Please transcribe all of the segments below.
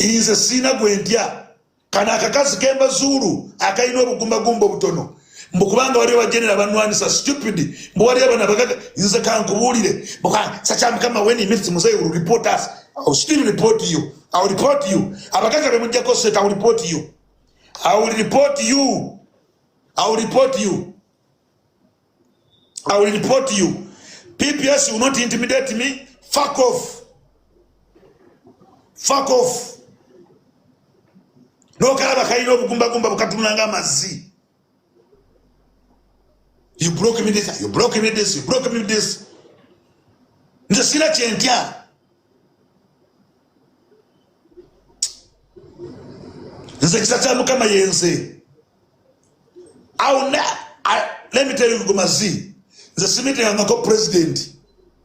Inze sina gwendya kana akakazi kemba zulu akaina obugumba butono mbukubanga wali wajenera banwanisa stupid mbwali abana bagaga inze kankubulire boka sacha kama when he meets Musai will report us. I will still report you. I will report you. Abagaga bemujja ko set I will report you. I will report you. I will report you. I will report you. PPS will not intimidate me. Fuck off. Fuck off. No kalaba kaino bugumba bukatunanga mazi. You broke me this, you broke me this, you broke me this. Nze sina kyentya. Nze kisacha mukama yense. Let me tell you Gumazi. Nze simite ngako president.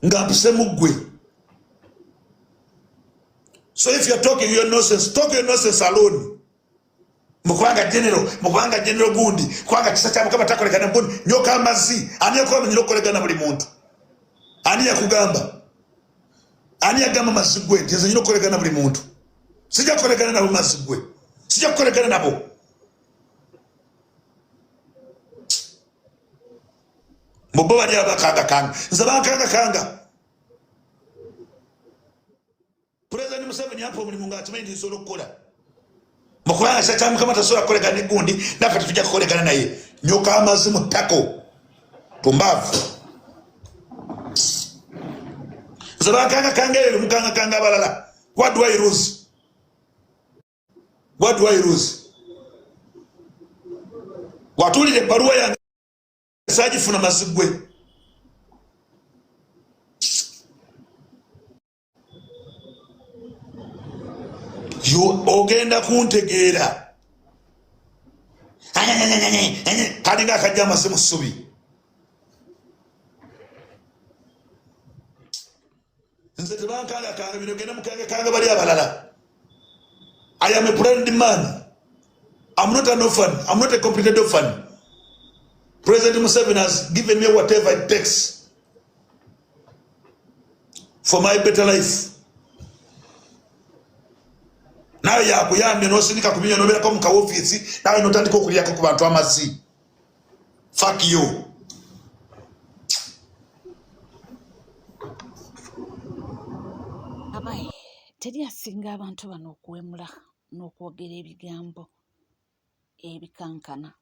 Ngampise mugwe. So if you're talking your nonsense, talk your nonsense alone. Mkwanga general gundi kwanga kisacha mukama takolekana mbundi nyoka amazi aniye kwa mnyiro kolekana buli muntu aniye kugamba aniye gamba mazigwe ntize nyiro kolekana buli muntu sija kolekana nabo mazigwe sija kolekana nabo mbobo bali abakanga nzaba kanga President Museveni hapo buli mungu atimendi solo kola Mkwanga satamu kama tasura koleka ni gundi nafati tujia koleka na ye nyoka amazi mutako tumbavu zaba kanga yelu mkanga balala what do I lose watulile barua ya saji funa mazigwe you ogenda kuntegera kalinga kajama semusubi nze tebankanga kanga bino genda mukanga bali abalala I am a brand man. I'm not an orphan. I'm not a completed orphan. President Museveni has given me whatever it takes for my better life. Nawe yakuyambye nosindika kubinya nobera ko muka office nawe notandika okuliya ko kubantu amazi. Fuck you. Abaye teri asinga abantu bano okuwemula n'okwogera ebigambo ebikankana.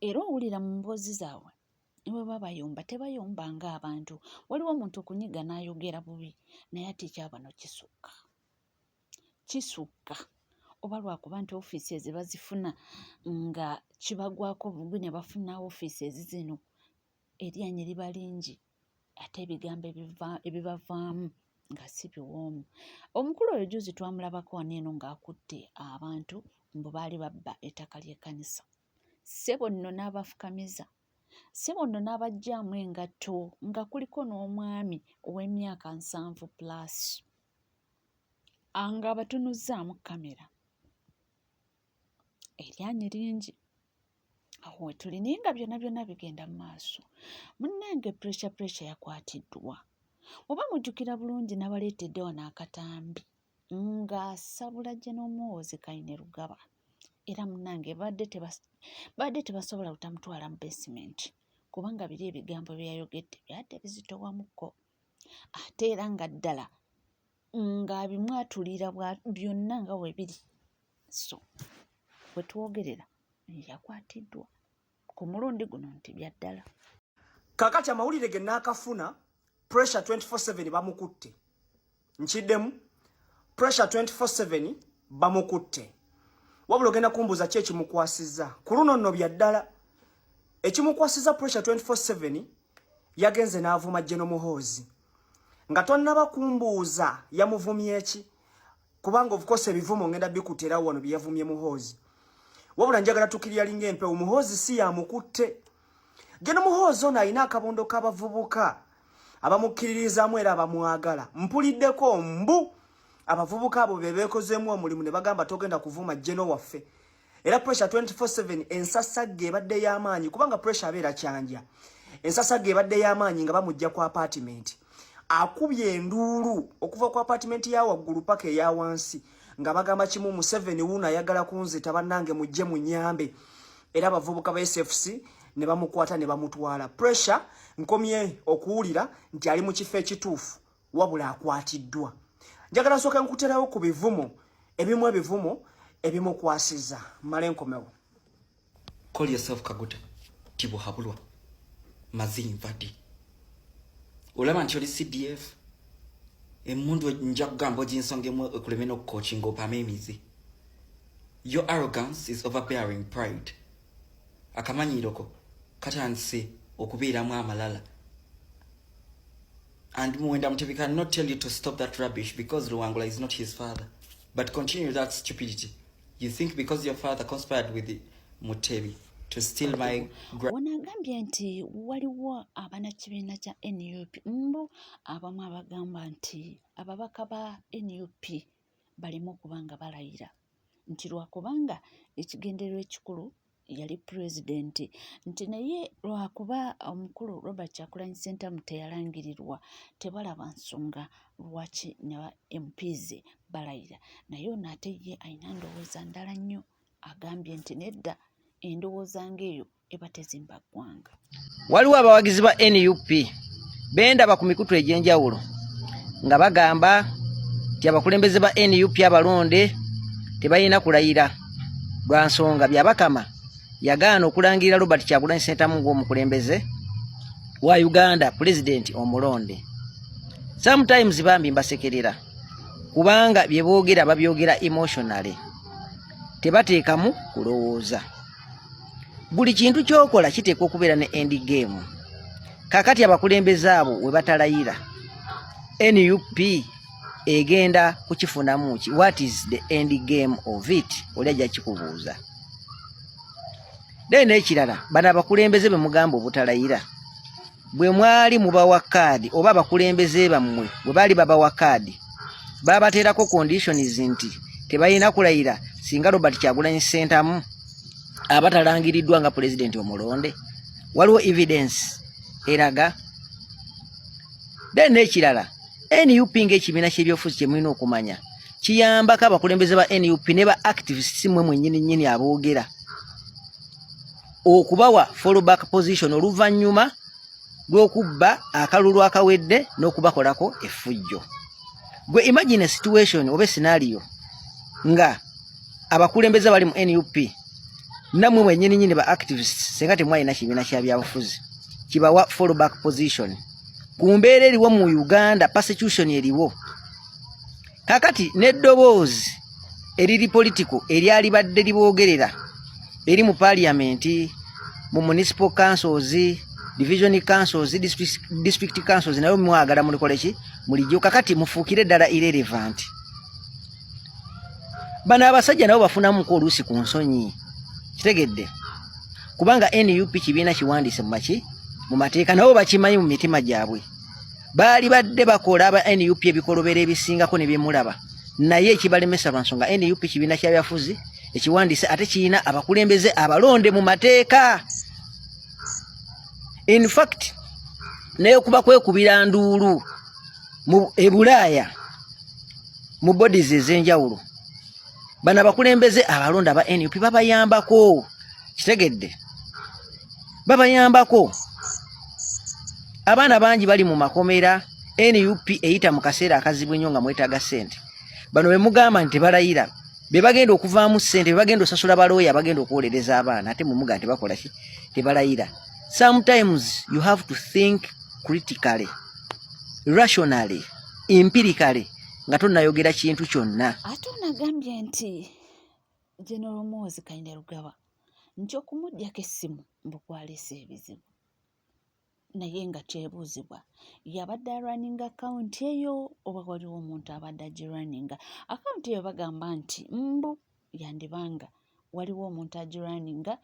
Era owulira mu mboozi zaabwe ne bwe babayomba tebayomba ng'abantu. Waliwo omuntu okunyiga n'ayogera bubi naye ate ekyabano kisukka oba lwakuba nti ofiisi bazifuna nga kibagwako bugwi ne bafuna ofiisi zino eryanyi liba lingi ate ebigambo ebibavaamu nga si biwoomu. Omukulu oyo juzi twamulabako wano eno ng'akutte abantu mbu baali babba ettaka ly'ekkanisa. Ssebo nno n'abafukamiza, ssebo nno n'abajjaamu engatto nga kuliko n'omwami ow'emyaka 7+ nga abatunuzzaamu kamera. Eryanyi lingi awo wetuli naye nga byonna bigenda mu maaso. Munnange pressure yakwatiddwa. Oba mujjukira bulungi n'abaleetedde wano akatambi ng'asabula General Muhoozi Kainerugaba. Era munnange badde tebasobola kutamutwala mu basement kubanga biri ebigambo byayogedde byadde bizitowamukko. Ate era nga ddala ng'abimwatulira byonna nga weebiri. So bwe twogerera yakwatiddwa ku mulundi guno nti byaddala. Kakati amawulire ge n'akafuna pressure 24/7 bamukutte. Nkiddemu pressure 24/7 bamukutte. Wabula ogenda kumbuuza ki ekimukwasizza ku luno nno byaddala. Ekimukwasizza pressure 24/7 yagenze n'avuma General Muhoozi nga tonnaba kumbuuza yamuvumye eki kubanga of course ebivumo ngenda bikutera wano byavumye Muhoozi. Wabula njagala tukiryalinga empewo Muhoozi si yamukutte. General Muhoozi ono alina akabondo k'abavubuka abamukkiririzaamu era abamwagala. Mpuliddeko mbu abavubuka abo bebeekozeemu omulimu ne bagamba togenda kuvuma General waffe. Era pressure 24/7 ensasagge ebadde y'amaanyi kubanga pressure abeera kyanja. Ensasagge ebadde y'amaanyi nga bamujja ku apartment. Akubye enduulu okuva ku apartment ya waggulu paka eya wansi nga bagamba kimu Museveni wuno ayagala kunzita bannange mujje munyambe era abavubuka ba SFC ne bamukwata ne bamutwala. Pressure nkomye okuwulira nti ali mu kifo ekituufu wabula akwatiddwa. Njagala nsooka nkuterawo ku bivumo ebivumo ebimukwasiza. Male nkomewo. Call yourself Kaguta Tibuhabulwa Mazinvadi olaba nti oli CDF emundu nja kugamba oginsongemu ekuleme n'okucoachinga opama emizi. Your arrogance is overbearing pride. Akamanyiroko katandise okubeeramu amalala. And Muwenda Mutebi cannot tell you to stop that rubbish because Luwangula is not his father. But continue that stupidity. You think because your father conspired with Mutebi to steal my Wanagambye nti waliwo abanakibiina kya NUP mbu abamu abagamba nti ababaka ba NUP balimu kubanga balayira nti lwakubanga ekigendererwa ekikulu yali president nti naye lwakuba omukulu Robert Kyagulanyi Ssentamu teyalangirirwa tebalaba nsonga lwaki ne MPs balayira naye ono ate ye ayina ndowooza ndala nnyo agambye nti nedda endowooza ng'eyo eba tezimba ggwanga. Waliwo abawagizi ba NUP bendaba ku mikutu egy'enjawulo nga bagamba nti abakulembeze ba NUP abalonde tebalina kulayira lwa nsonga byabakama yagaana okulangirira Robert Kyagulanyi Ssentamu ng'omukulembeze wa Uganda president omulonde. Sometimes bambi mbasekerera kubanga bye boogera babyogera emotionally tebateekamu kulowooza. Buli kintu kyokola kiteekwa okubeera ne end game. Kakati abakulembeze abo we batalayira NUP egenda kukifunamu ki? What is the end game of it? Oli ajja kikubuuza. Naye n'ekirala bano abakulembeze be mugamba obutalayira bwe mwali mubawa kaadi oba abakulembeze bammwe bwe baali babawa kaadi babateerako conditions nti tebalina kulayira singa Robert Kyagulanyi Ssentamu abatalangiriddwa nga president omulonde. Waliwo evidence eraga. Then n'ekirala NUP ng'ekibiina ky'ebyobufuzi kye mulina okumanya kiyambako abakulembeze ba NUP ne ba activists mmwe mwennyini aboogera okubawa fallback position oluvannyuma lw'okubba akalulu akawedde n'okubakolako effujjo. Gwe imagine a situation oba scenario nga abakulembeze bali mu NUP namwe mwennyini ba activists senga temwalina kibiina kya byabufuzi kibawa fallback position ku mbeera eriwo mu Uganda persecution eriwo. Kakati n'eddoboozi eriri political eryali badde liboogerera eri mu parliament mu municipal councils division councils district councils nayo mwagala mulikole ki mulijjo kakati mufuukire ddala irrelevant. Bano abasajja nabo bafunamu ko oluusi ku nsonyi kitegedde kubanga NUP kibiina kiwandiise mu mateeka nabo bakimanyi mu mitima gyabwe. Baali badde bakola aba NUP ebikolobera ebisingako ne byemulaba naye ekibalemesa lwa nsonga NUP kibiina kya byafuzi ekiwandiise ate kiina abakulembeze abalonde mu mateeka. In fact naye kuba kwekubira nduulu mu Ebulaaya mu bodies ez'enjawulo bano abakulembeze abalonde aba NUP babayambako kitegedde babayambako. Abaana bangi bali mu makomera NUP eyita mu kaseera akazibu ennyo nga mwetaaga ssente. Bano be mugamba nti balayira be bagenda okuvaamu ssente be bagenda osasula balooya bagenda okuwolereza abaana ate mumuga nti bakola ki tebalayira. Sometimes you have to think critically, rationally, empirically nga tonnayogera kintu kyonna. Ate onagambye nti General Muhoozi Kainerugaba nti okumuddako essimu mbukwalisa ebizibu naye nga kyebuuzibwa yabadde arunninga akawunti eyo oba waliwo omuntu abadde agirunninga akawunti eyo bagamba nti mbu yandibanga waliwo omuntu agirunninga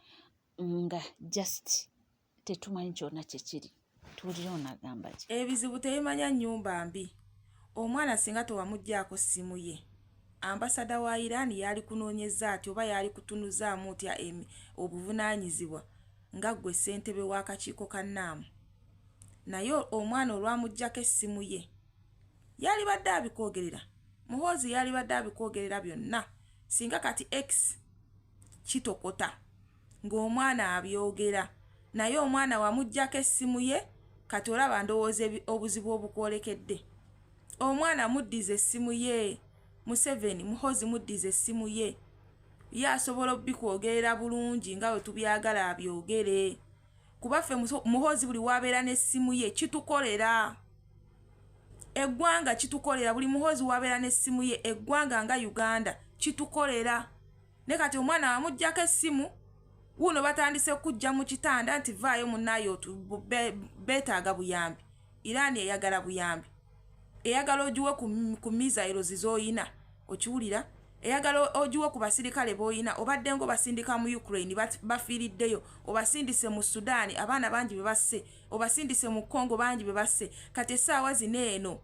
nga just tetumanyi kyonna kyekiri. Tuwulire onagamba ki? Ebizibu tebimanya nnyumba mbi. Omwana singa tewamuggyako ssimu ye ambasada wa Iran yali kunoonyeza ati oba yali kutunuzaamu otya obuvunaanyizibwa nga ggwe ssentebe w'akakiiko ka Nnaamu. Naye omwana olwamuggyako essimu ye yali badde abikwogerera Muhoozi yali badde abikwogerera byonna. Singa kati X kitokota ng'omwana abyogera naye omwana wamuggyako essimu ye kati olaba ndowooza obuzibu obukwolekedde. Omwana muddiza essimu ye. Museveni Muhoozi muddiza essimu ye. Ye asobola obikwogerera bulungi nga bwe tubyagala abyogere. Kuba ffe Muhoozi buli wabeera n'essimu ye kitukolera. Eggwanga kitukolera buli Muhoozi wabeera n'essimu ye eggwanga nga Uganda kitukolera. Ne kati omwana wamuggyako essimu wuno batandise kujja mu kitanda nti vaayo munnayo beetaaga buyambi. Iran eyagala buyambi. Eyagala ogiwe ku missiles zizooyina okiwulira. Eyagala ogiwe ku basirikale booyina obadde ngo basindika mu Ukraine bafiiriddeyo obasindise mu Sudan abaana bangi bebasse obasindise mu Congo bangi bebasse kati essaawa zino eno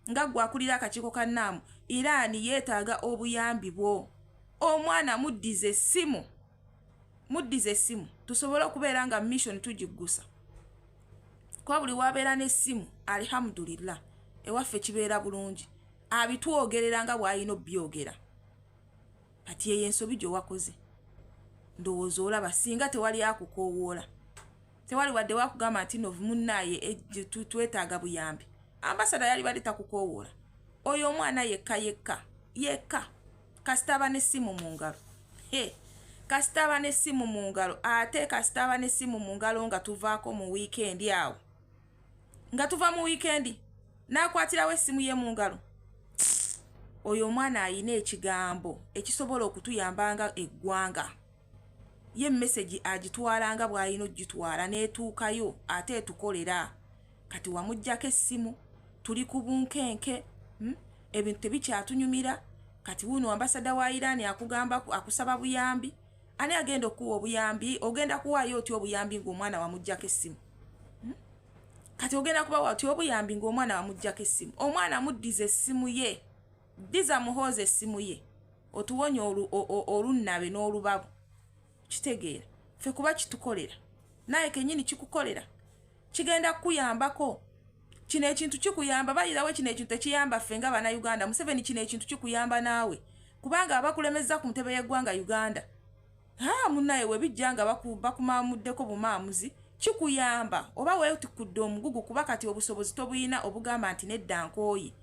nga gwakulira akakiiko ka Naamu Iran yeetaaga obuyambi bwo. Omwana muddize essimu tusobole okubeera nga mission tugiggusa. Kwa buli wabeera n'essimu alhamdulillah ewaffe kibeera bulungi abitwogerera nga bw'alina obyogera. Kati ye ensobi gy'owakoze ndowooza olaba singa tewali akukoowoola tewali wadde wakugamba nti no munnaaye twetaaga buyambi. Ambasada yali badde takukoowoola. Oyo omwana yekka kasitaba n'essimu mu ngalo. Kasitaba n'essimu mu ngalo ate kasitaba n'essimu mu ngalo nga tuvaako mu wiikendi awo. Nga tuva mu wiikendi n'akwatirawo essimu ye mu ngalo. Oyo omwana ayina ekigambo ekisobola okutuyambanga eggwanga. Ye message agitwalanga bw'alina ogitwala n'etuukayo ate etukolera. Kati wamuggyako essimu tuli ku bunkenke ebintu tebikyatunyumira. Kati wuno ambasada wa Iran akugamba akusaba buyambi. Ani agenda okuwa obuyambi? Ogenda kuwaayo otyo obuyambi ng'omwana wamuggyako essimu. Kati ogenda kubawa otyo obuyambi ng'omwana wamuggyako essimu. Omwana muddiza essimu ye. Ddiza Muhoozi essimu ye. Otuwonye olunnabe n'olubabu. Kitegeera. Ffe kuba kitukolera. Naye kennyini kikukolera. Kigenda kukuyambako. Kino ekintu kikuyamba balirawo kino ekintu tekiyamba ffe nga bana Uganda. Museveni kino ekintu kikuyamba naawe. Kubanga abakulemeza ku ntebe y'eggwanga Uganda. Munnaye we bijja nga bakumaamuddeko bumaamuzi. Kikuyamba. Oba weetikudde omugugu kuba kati obusobozi tobuyina obugamba nti nedda nkooye.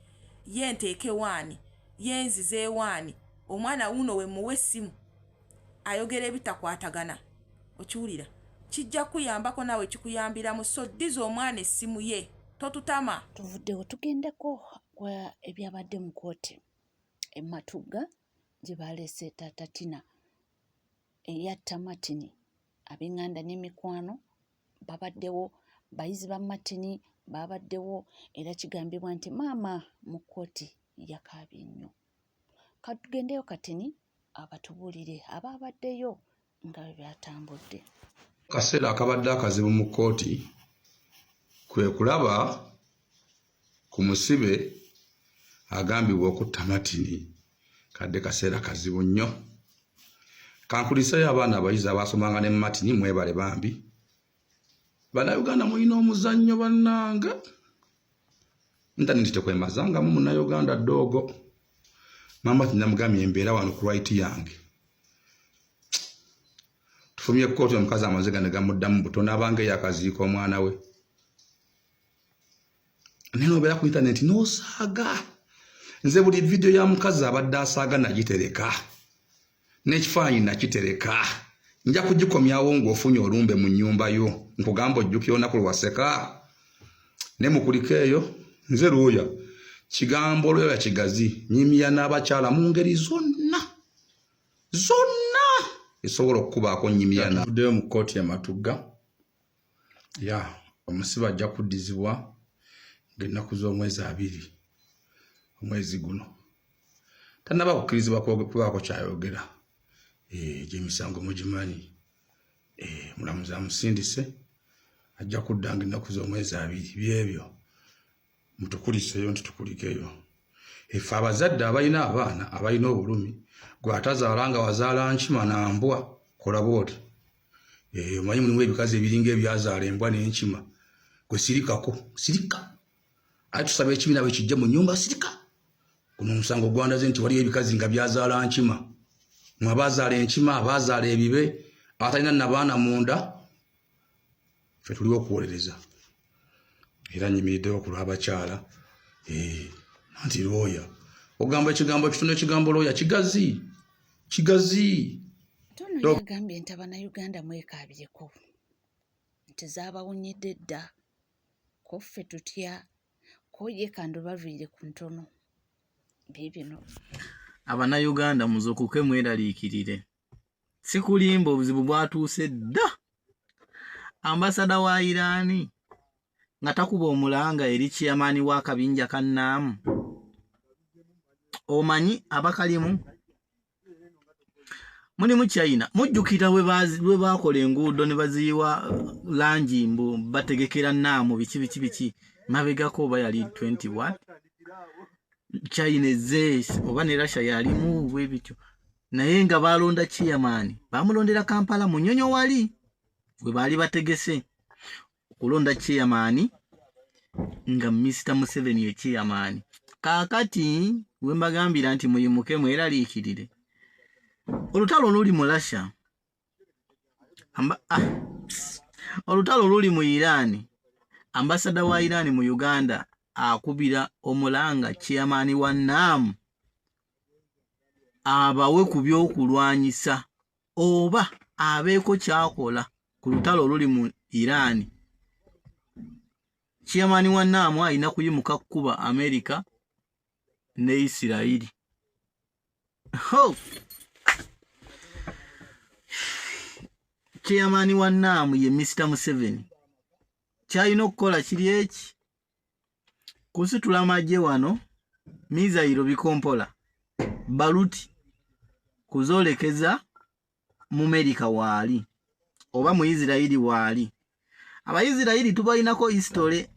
Ye nteeke waani. Ye nzize waani. Omwana wuno we muwe essimu. Ayogera ebitakwatagana. Okiwulira. Kijja kuyambako nawe kikuyambiramu so ddiza omwana essimu ye. Totutama. Tuvuddewo tugendeko kwa ebyabadde mu kooti Matugga gye baleese Taata Tina eyatta Martin ab'enganda n'emikwano babaddewo bayizi ba Martin babaddewo era kigambibwa nti maama mu kooti yakaabye nnyo. Katugendeyo katini abatubuulire abaabaddeyo nga bwe byatambudde. Kaseera akabadde akazibu mu kooti kwe kulaba ku musibe agambibwa okutta Martin. Kadde kaseera kazibu nnyo. Kankuliseyo abaana abayizi abasomanga ne Martin mwebale bambi. Bannayuganda mulina omuzannyo bannanga. Intaneti tekwemazangamu munnayuganda ddoogo. Mama tinamugambye embeera wano ku right yange. Tufumye kkooti omukazi amaziga ne gamuddamu butono abange yakaziika omwana we. Nene obeera ku intaneti n'osaaga. Nze buli video ya mukazi abadde asaaga nagitereka. N'ekifaananyi nakitereka. Nja kugikomyawo ng'ofunye olumbe mu nnyumba yo. Nkugamba ojjukira olunaku lwaseka. Ne mukulika eyo nze Luuya kigambo olwo ya kigazi nyimya n'abakyala mu ngeri zonna esobola okubaako nyimyana. Tuddeyo mu kkooti ya Matugga. Omusibe ajja kuddizibwa ng'ennaku z'omwezi 2 omwezi guno. Tannaba kukkirizibwa kubaako kyayogera. Gy'emisango mugimanyi. Mulamuzi amusindise ajja kudda ng'ennaku z'omwezi 2 byebyo. Mutukuliseyo nti tukulikeyo. Effe abazadde abalina abaana abalina obulumi gwe atazaalanga wazaala nkima na mbwa kola bwoti. Omanyi mulimu ebikazi ebiringa ebyazaala embwa n'enkima. Gwe sirikako. Ate tusaba ekibiina bwe kijja mu nnyumba sirika. kuno musango gwandaze nti wali ebikazi nga byazaala nkima mwabazaala enkima abazaala ebibe atalina nabaana munda fe tuliwo okuwolereza era nyimiriddewo ku lw'abakyala nti looya ogamba ekigambo ekitono ekigambo looya kigazi tono yagambye nti Abannayuganda mwekaabyeko nti zaabawunyidde dda ko ffe tutya koje kandi baviire ku ntono bibino. Abannayuganda muzukuke mweraliikirire si kulimba obuzibu bwatuuse dda. Ambasada wa Irani nga takuba omulanga eri chairman w'akabinja ka NAM. Omanyi abakalimu mulimu China mujjukira we bakola enguudo ne baziyiwa langi mbu bategekera NAM biki mabegako oba yali 21 China ezze oba ne Russia yalimu bwe bityo naye nga balonda chairman bamulondera Kampala munyonyo wali we bali bategese okulonda chairman nga Mr. Museveni ye chairman. Kakati we mbagambira nti muyimuke mweraliikirire olutalo luli mu Russia olutalo luli mu Iran. Ambasada wa Iran mu Uganda akubira omulanga chairman wa NAM abawe ku by'okulwanyisa oba abeeko kyakola ku lutalo luli mu Iran. Chairman wa NAM alina kuyimuka kuba America ne Isiraeli. Chairman wa NAM ye Mr. Museveni. Kyalina okukola kiri eki kusitula amagye wano mizairo bikompola baluti kuzolekeza mu America waali oba mu Isiraeli waali. Abaisiraeli tubalinako history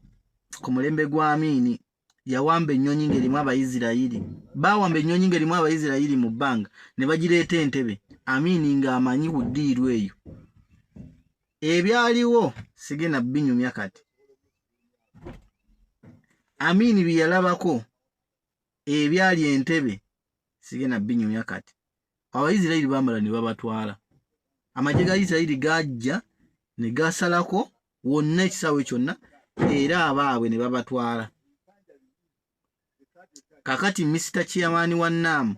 ku mulembe gwa Amini yawamba ennyonyi ngerimu Abaisiraeli bawamba ennyonyi ngerimu Abaisiraeli mu bbanga ne bagireeta Entebbe Amini nga amanyi ku ddiiru eyo ebyaliwo sigenda binyumya kati. Amini byalabako ebyali Entebbe sigenda binyumya kati. Abaisiraeli bambala ne babatwala amagye ga Isiraeli gajja ne gasalako wonna ekisawe kyonna era abaabwe ne babatwala. Kakati Mr. Chairman wa NAM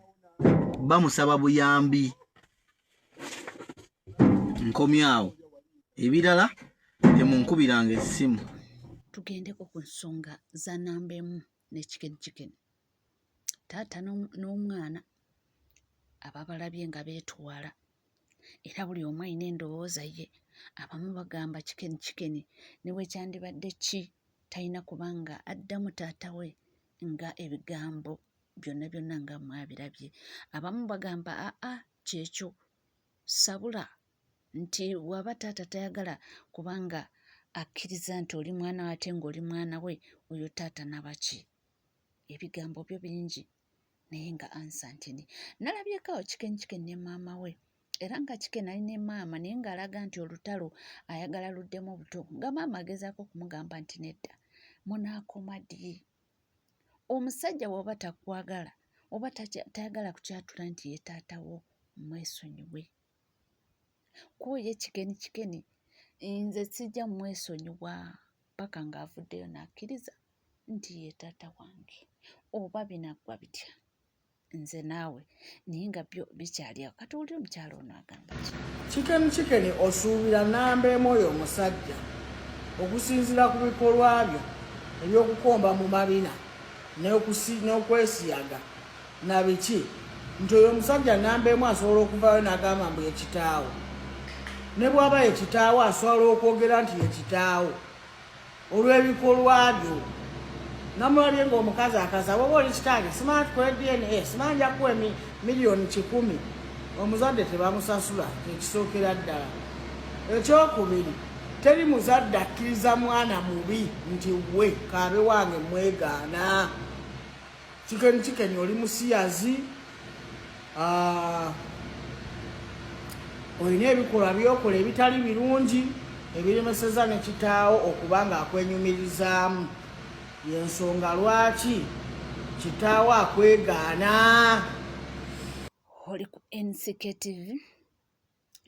bamusaba buyambi nkomyawo ebirala temunkubiranga essimu. Tugendeko ku nsonga za nambemu ne chicken. Taata n'omwana ababalabye nga beetwala era buli omu alina endowooza ye. Abamu bagamba chicken niwe kyandibadde ki talina kubanga addamu taata we nga ebigambo byonna nga mwabirabye. Abamu bagamba kyekyo sabula nti waba taata tayagala kubanga akkiriza nti oli mwana we ate ng'oli mwana we oyo taata nabaki. Ebigambo byo bingi naye nga Ansantini nalabyeko chicken ne maama we era nga chicken ali ne maama naye ng'alaga nti olutalo ayagala luddemu buto nga maama agezaako kumugamba nti nedda munaakoma ddi. Omusajja bw'oba takwagala oba tayagala kukyatula nti ye taatawo mwesonyiwe. Kuye chicken nze sijja mwesonyiwa paka ng'avuddeyo n'akkiriza nti ye taata wange oba binaggwa bitya nze naawe naye nga byo bikyali awo. Kati oli omukyalo ono agamba ki? Chicken osuubira nambemu oyo omusajja okusinziira ku bikolwa byo eby'okukomba mu mabina n'okwesiyaga na biki nti oyo omusajja nambemu asobola okuvayo n'agamba mbu ye kitaawo. Ne bw'aba ye kitaawo asobola okwogera nti ye kitaawo olw'ebikolwa byo. Namulabye ng'omukazi akasaba oba oli kitange simanyi tukole DNA simanyi nja kuwa miliyoni 100 omuzadde tebamusasula ekisookera ddala. Ekyokubiri teri muzadde akkiriza mwana mubi nti we kaabe wange mwegaana. Chicken oli musiyazi olina ebikolwa byokola ebitali birungi ebiremeseza ne kitaawo okuba nga akwenyumirizaamu. Yensonga lwaki kitaawo akwegaana. Oli ku NCK TV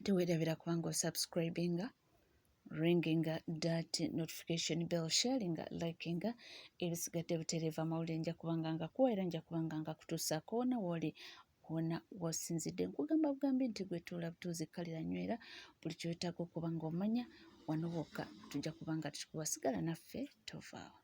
teweerabira kubanga osubscribinga, ringinga that notification bell, sharinga, likinga ebisigadde butereeva amawulire nja kubanga nga kuwaera nja kubanga nga kutuusaako wona wooli wona wasinzidde. Nkugamba bugambi nti gwe tuula butuuzi kalira nywera buli kyetaaga okuba ng'omanya wano wokka tujja kubanga tukubasigala naffe tovaawo.